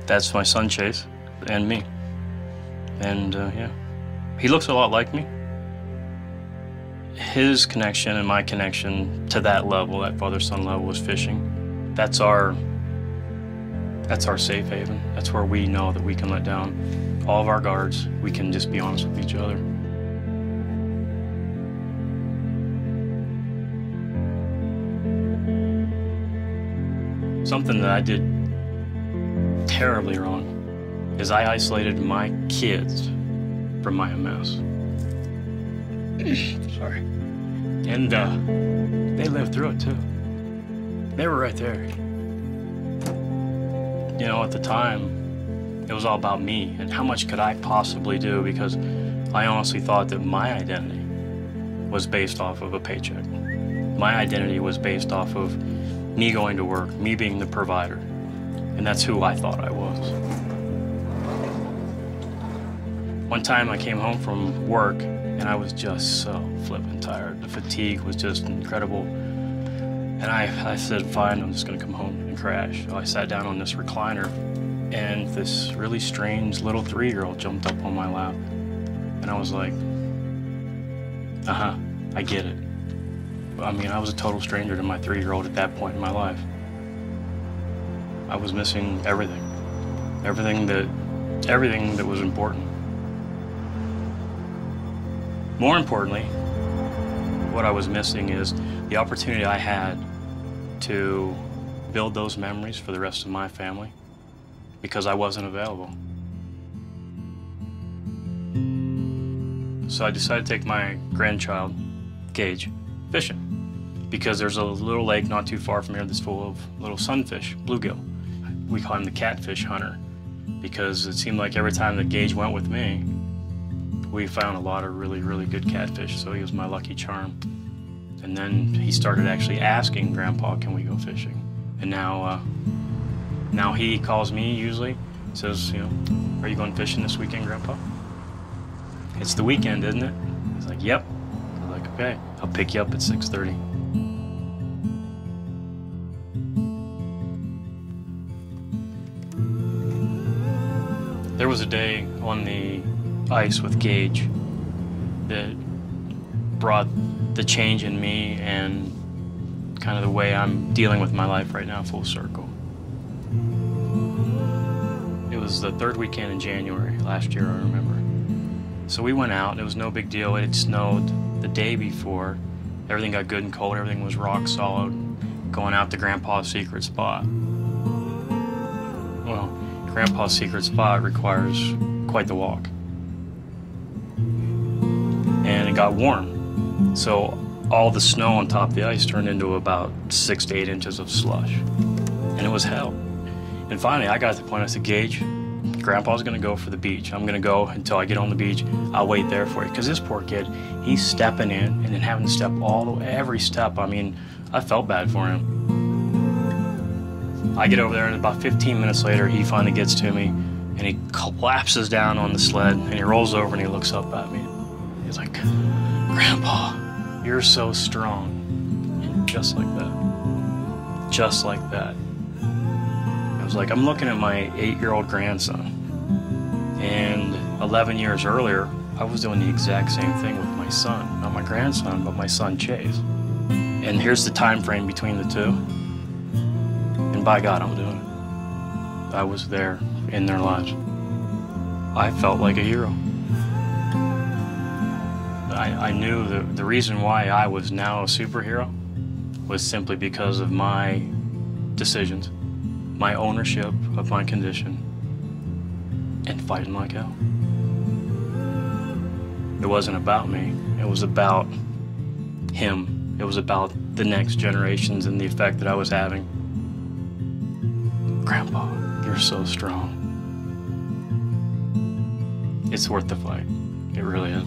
That's my son Chase and me. And yeah, he looks a lot like me. His connection and my connection to that level, that father-son level, was fishing. That's our safe haven. That's where we know that we can let down all of our guards. We can just be honest with each other. Something that I did terribly wrong is I isolated my kids from my MS. Sorry. And they lived through it too. They were right there. You know, at the time, it was all about me and how much could I possibly do, because I honestly thought that my identity was based off of a paycheck. My identity was based off of me going to work, me being the provider, and that's who I thought I was. One time I came home from work and I was just so flippin' tired. The fatigue was just incredible. And I said, fine, I'm just gonna come home and crash. So I sat down on this recliner and this really strange little 3-year-old jumped up on my lap. And I was like, I get it. I mean, I was a total stranger to my 3-year-old at that point in my life. I was missing everything. Everything that was important. More importantly, what I was missing is the opportunity I had to build those memories for the rest of my family, because I wasn't available. So I decided to take my grandchild, Gage, fishing, because there's a little lake not too far from here that's full of little sunfish, bluegill. We call him the catfish hunter, because it seemed like every time that Gage went with me, we found a lot of really, really good catfish, so he was my lucky charm. And then he started actually asking Grandpa, can we go fishing? And now he calls me usually, says, you know, are you going fishing this weekend, Grandpa? It's the weekend, isn't it? He's like, yep. I'm like, okay, I'll pick you up at 6:30. There was a day on the ice with Gage that brought the change in me and kind of the way I'm dealing with my life right now full circle. It was the 3rd weekend in January last year, I remember. So we went out, and it was no big deal. It had snowed the day before. Everything got good and cold, everything was rock solid, going out to Grandpa's secret spot. Well, Grandpa's secret spot requires quite the walk. And it got warm, so all the snow on top of the ice turned into about 6 to 8 inches of slush, and it was hell. And finally, I got to the point, I said, Gage, Grandpa's gonna go for the beach. I'm gonna go until I get on the beach. I'll wait there for you. Because this poor kid, he's stepping in and then having to step all the way, every step. I mean, I felt bad for him. I get over there, and about 15 minutes later, he finally gets to me, and he collapses down on the sled, and he rolls over and he looks up at me. He's like, Grandpa, you're so strong. And just like that. Just like that. I was like, I'm looking at my 8-year-old grandson. And 11 years earlier, I was doing the exact same thing with my son. Not my grandson, but my son Chase. And here's the time frame between the two. And by God, I'm doing it. I was there in their lives. I felt like a hero. I knew the reason why I was now a superhero was simply because of my decisions, my ownership of my condition, and fighting like hell. It wasn't about me. It was about him. It was about the next generations and the effect that I was having. Grandpa, you're so strong. It's worth the fight. It really is.